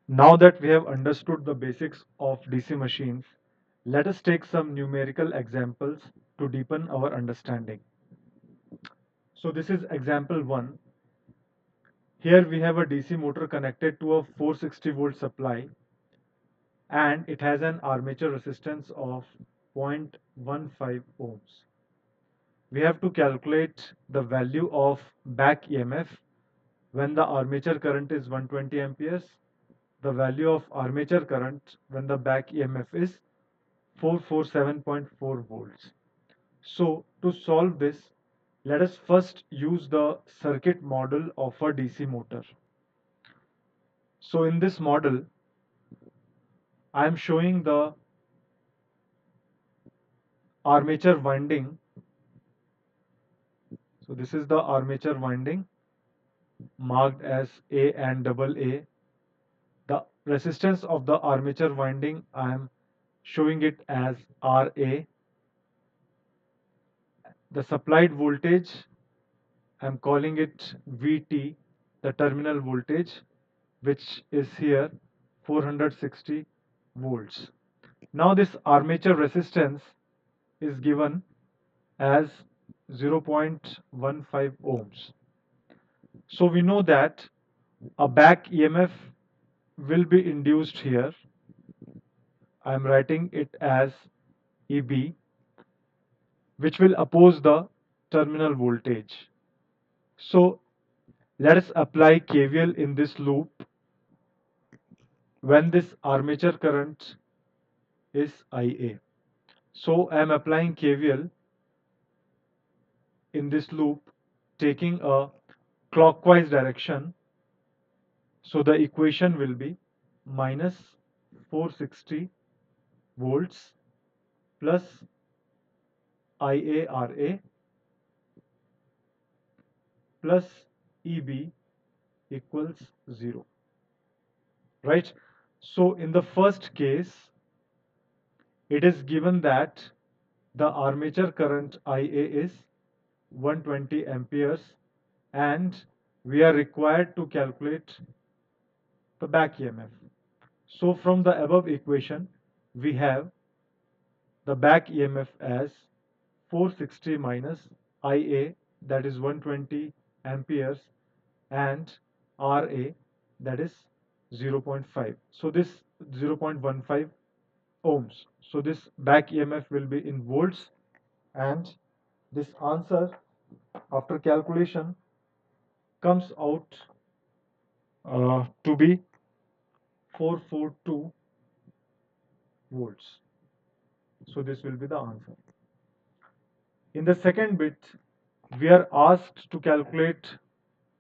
Now that we have understood the basics of DC machines, let us take some numerical examples to deepen our understanding. So this is example 1. Here we have a DC motor connected to a 460 volt supply and it has an armature resistance of 0.15 ohms. We have to calculate the value of back EMF when the armature current is 120 amperes, the value of armature current when the back EMF is 447.4 volts. So to solve this, let us first use the circuit model of a DC motor. So in this model, I am showing the armature winding. So this is the armature winding marked as A and double A. The resistance of the armature winding, I am showing it as RA. The supplied voltage, I am calling it VT, the terminal voltage, which is here 460 volts. Now this armature resistance is given as 0.15 ohms. So we know that a back EMF will be induced here. I am writing it as EB, which will oppose the terminal voltage. So let us apply KVL in this loop when this armature current is IA. So I am applying KVL in this loop taking a clockwise direction. So the equation will be minus 460 volts plus IARA plus EB equals 0. Right? So in the first case, it is given that the armature current IA is 120 amperes and we are required to calculate the back EMF. So from the above equation, we have the back EMF as 460 minus IA, that is 120 amperes, and RA, that is 0.5. So this 0.15 ohms. So this back EMF will be in volts, and this answer after calculation comes out to be 442 volts. So this will be the answer. In the second bit, we are asked to calculate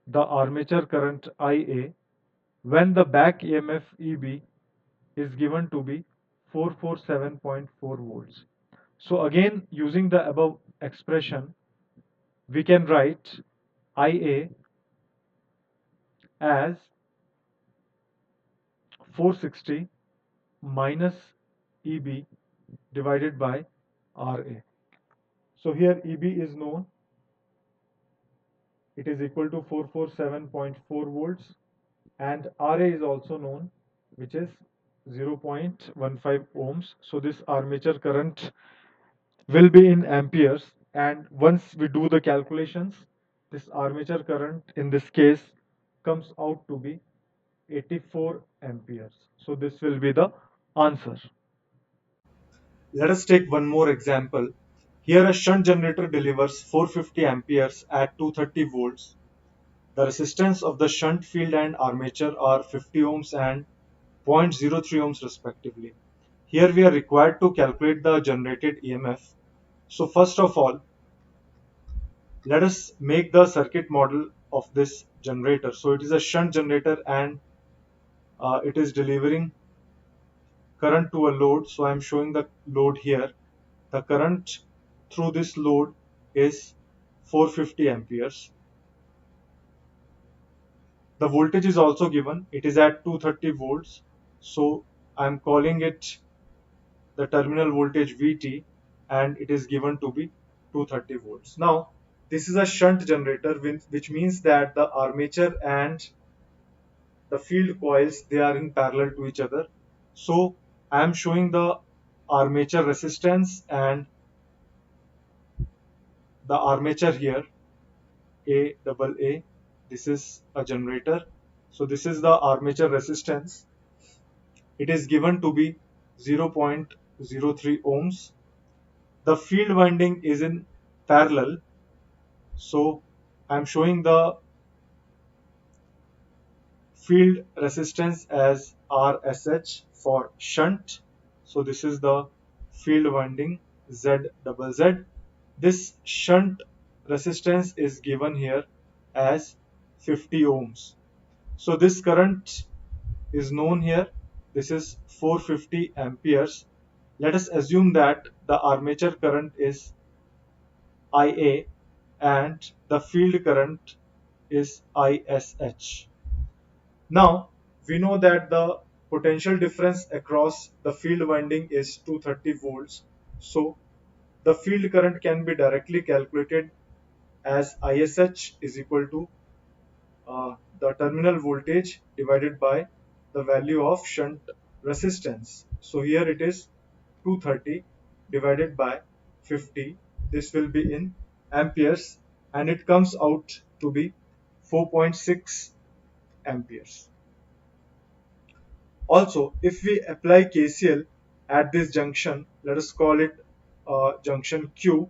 the armature current IA when the back EMF EB is given to be 447.4 volts. So again, using the above expression, we can write IA as 460 minus EB divided by RA. So here EB is known, it is equal to 447.4 volts, and RA is also known, which is 0.15 ohms. So this armature current will be in amperes, and once we do the calculations, this armature current in this case comes out to be 84 amperes. So this will be the answer. Let us take one more example. Here a shunt generator delivers 450 amperes at 230 volts. The resistance of the shunt field and armature are 50 ohms and 0.03 ohms respectively. Here we are required to calculate the generated EMF. So first of all, let us make the circuit model of this generator. So it is a shunt generator and it is delivering current to a load. So I am showing the load here. The current through this load is 450 amperes. The voltage is also given. It is at 230 volts. So I am calling it the terminal voltage VT, and it is given to be 230 volts. Now this is a shunt generator, which means that the armature and the field coils, they are in parallel to each other. So I am showing the armature resistance and the armature here, A double A. This is a generator. So this is the armature resistance. It is given to be 0.03 ohms. The field winding is in parallel. So I'm showing the field resistance as RSH for shunt. So this is the field winding Z double Z. This shunt resistance is given here as 50 ohms. So this current is known here. This is 450 amperes. Let us assume that the armature current is IA and the field current is ISH. Now we know that the potential difference across the field winding is 230 volts. So the field current can be directly calculated as ISH is equal to the terminal voltage divided by the value of shunt resistance. So here it is 230 divided by 50. This will be in amperes and it comes out to be 4.6 amperes. Also, if we apply KCL at this junction, let us call it junction Q.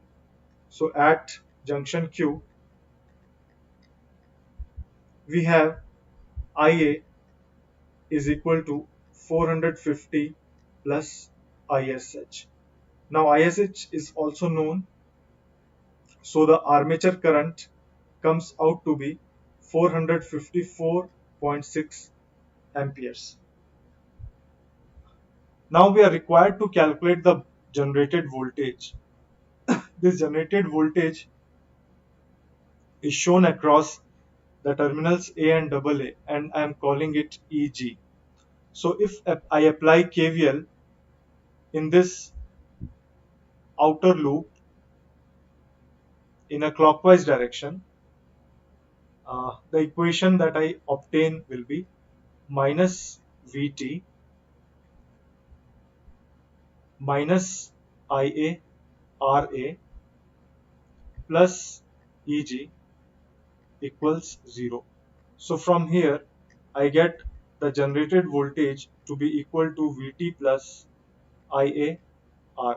So at junction Q, we have IA is equal to 450 plus ISH. Now ISH is also known, so the armature current comes out to be 454.6 amperes. Now we are required to calculate the generated voltage. This generated voltage is shown across the terminals A and AA and I am calling it EG. So if I apply KVL in this outer loop in a clockwise direction, the equation that I obtain will be minus Vt minus Ia Ra plus Eg equals 0. So from here I get the generated voltage to be equal to Vt plus Ia Ra.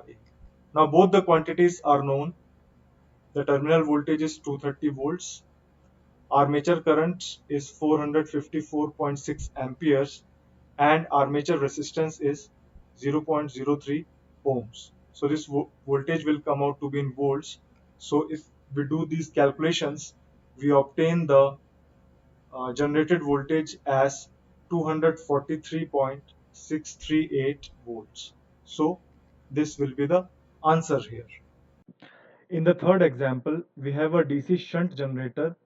Now both the quantities are known. The terminal voltage is 230 volts. Armature current is 454.6 amperes and armature resistance is 0.03 ohms. So this voltage will come out to be in volts. So if we do these calculations, we obtain the generated voltage as 243.638 volts. So this will be the answer here. In the third example, we have a DC shunt generator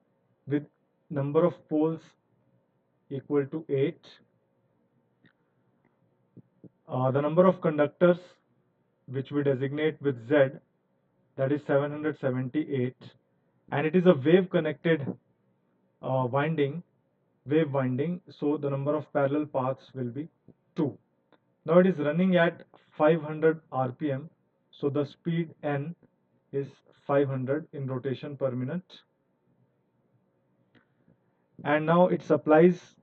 with number of poles equal to 8. The number of conductors which we designate with Z, that is 778, and it is a wave connected winding, wave winding, so the number of parallel paths will be 2. Now it is running at 500 rpm, so the speed n is 500 in rotation per minute, and now it supplies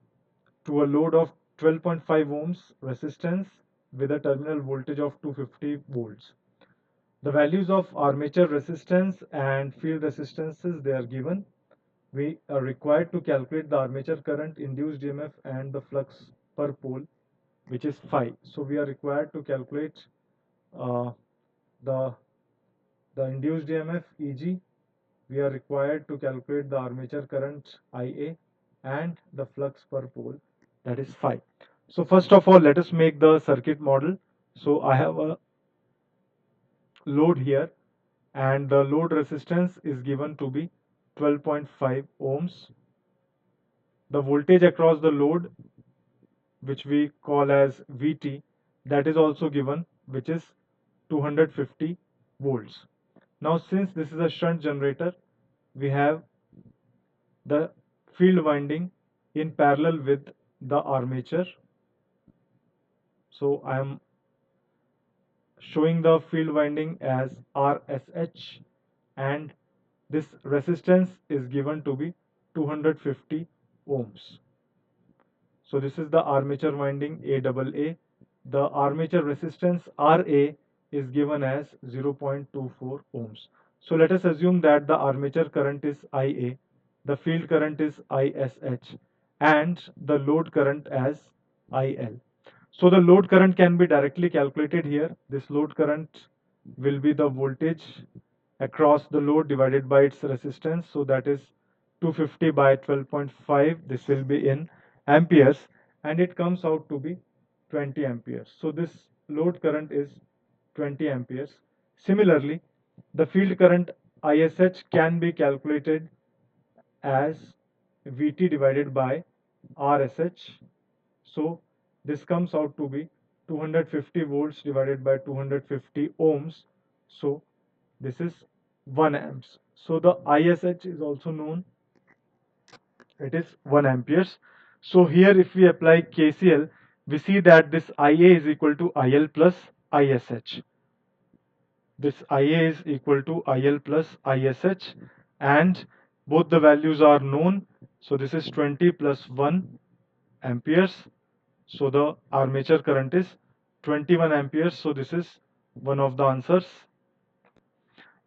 to a load of 12.5 ohms resistance with a terminal voltage of 250 volts. The values of armature resistance and field resistances, they are given. We are required to calculate the armature current, induced EMF and the flux per pole, which is phi. So we are required to calculate uh, the induced EMF EG. We are required to calculate the armature current IA and the flux per pole, that is phi. So first of all, let us make the circuit model. So I have a load here and the load resistance is given to be 12.5 ohms. The voltage across the load, which we call as Vt, that is also given, which is 250 volts. Now since this is a shunt generator, we have the field winding in parallel with the armature. So I am showing the field winding as RSH, and this resistance is given to be 250 ohms. So this is the armature winding AAA. The armature resistance RA is given as 0.24 ohms. So let us assume that the armature current is IA, the field current is ISH, and the load current as IL. So the load current can be directly calculated here. This load current will be the voltage across the load divided by its resistance. So that is 250 by 12.5. This will be in amperes, and it comes out to be 20 amperes. So this load current is 20 amperes. Similarly, the field current ISH can be calculated as VT divided by RSH. So this comes out to be 250 volts divided by 250 ohms. So this is 1 amps. So the ISH is also known, it is 1 amperes. So here if we apply KCL, we see that this IA is equal to IL plus ISH. This IA is equal to IL plus ISH, and both the values are known. So this is 20 plus 1 amperes. So the armature current is 21 amperes. So this is one of the answers.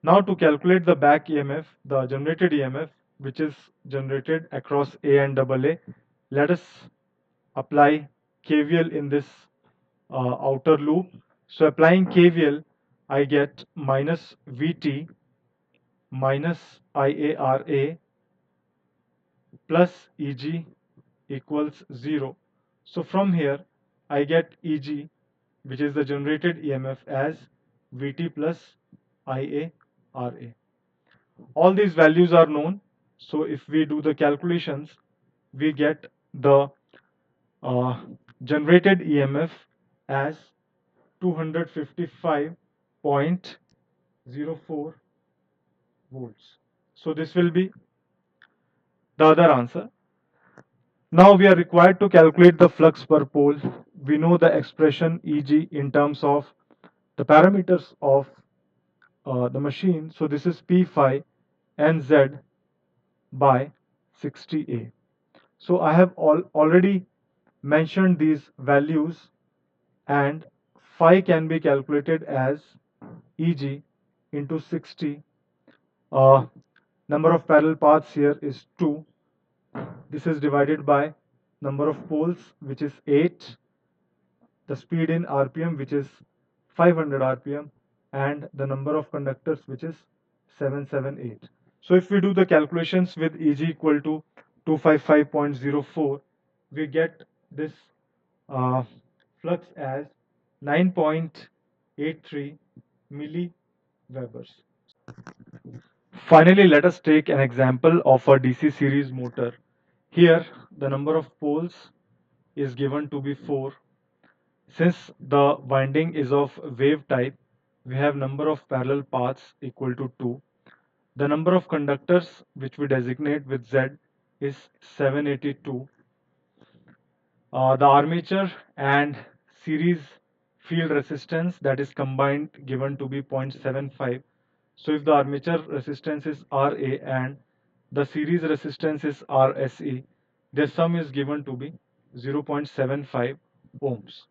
Now to calculate the back EMF, the generated EMF, which is generated across A and AA, let us apply KVL in this outer loop. So applying KVL, I get minus VT minus IARA plus EG equals 0. So from here, I get EG, which is the generated EMF, as VT plus IARA. All these values are known. So if we do the calculations, we get the uh, generated EMF as 255.04 volts. So this will be the other answer. Now we are required to calculate the flux per pole. We know the expression Eg in terms of the parameters of the machine. So this is P phi NZ by 60A. So I have already mentioned these values, and phi can be calculated as Eg into 60. Number of parallel paths here is 2. This is divided by number of poles, which is 8, the speed in RPM, which is 500 RPM, and the number of conductors, which is 778. So if we do the calculations with Eg equal to 255.04, we get this uh, flux as 9.83 milliwebers. Finally, let us take an example of a DC series motor. Here, the number of poles is given to be 4. Since the winding is of wave type, we have number of parallel paths equal to 2. The number of conductors, which we designate with Z, is 782. The armature and series field resistance, that is combined, given to be 0.75. So if the armature resistance is RA and the series resistance is RSE, their sum is given to be 0.75 ohms.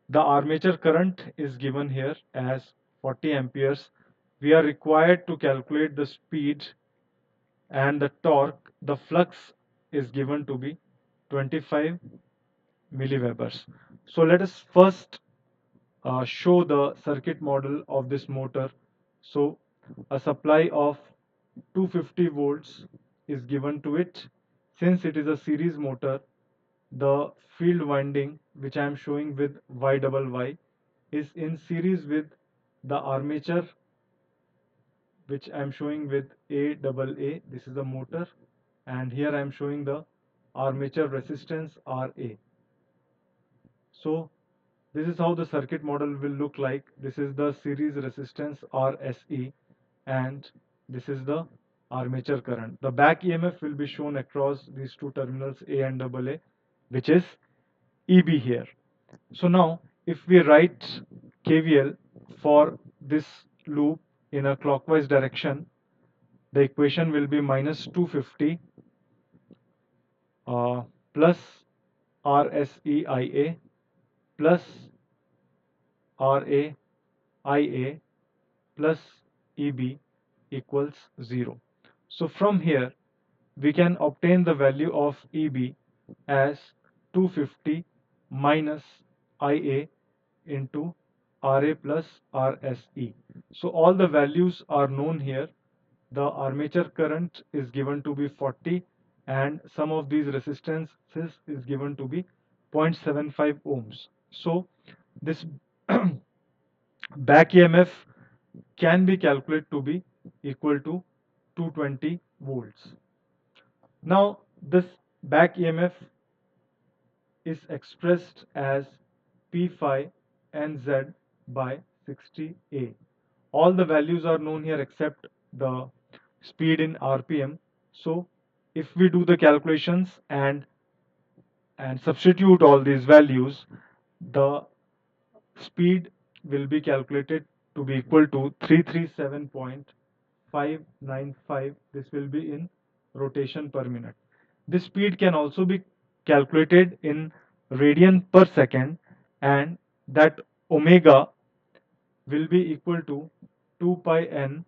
The armature current is given here as 40 amperes. We are required to calculate the speed and the torque. The flux is given to be 25 milliwebers. So let us first show the circuit model of this motor. So a supply of 250 volts is given to it. Since it is a series motor, the field winding, which I am showing with Y is in series with the armature, which I am showing with AA. This is the motor, and here I am showing the armature resistance RA. So this is how the circuit model will look like. This is the series resistance RSE, and this is the armature current. The back EMF will be shown across these two terminals A and AA. which is EB here. So now if we write KVL for this loop in a clockwise direction, the equation will be minus 250 uh, plus RSEIA plus RAIA plus EB equals 0. So from here we can obtain the value of EB as 250 minus IA into RA plus RSE. So all the values are known here. The armature current is given to be 40 and some of these resistances is given to be 0.75 ohms. So this back EMF can be calculated to be equal to 220 volts. Now this back EMF is expressed as P phi NZ by 60A. All the values are known here except the speed in RPM. So if we do the calculations and substitute all these values, the speed will be calculated to be equal to 337.595. This will be in rotation per minute. This speed can also be calculated in radian per second, and that omega will be equal to 2 pi n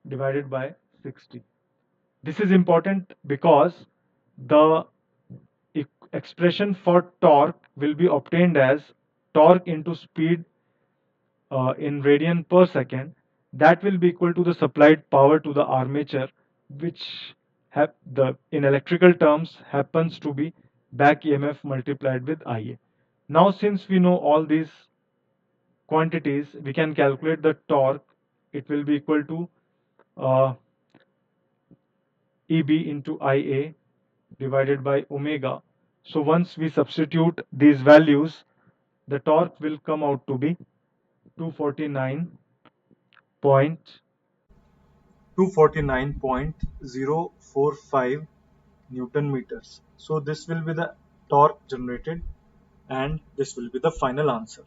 divided by 60. This is important because the expression for torque will be obtained as torque into speed in radian per second. That will be equal to the supplied power to the armature, which have the in electrical terms happens to be back EMF multiplied with IA. Now since we know all these quantities, we can calculate the torque. It will be equal to uh, EB into IA divided by omega. So once we substitute these values, the torque will come out to be 249.045 Newton meters. So this will be the torque generated and this will be the final answer.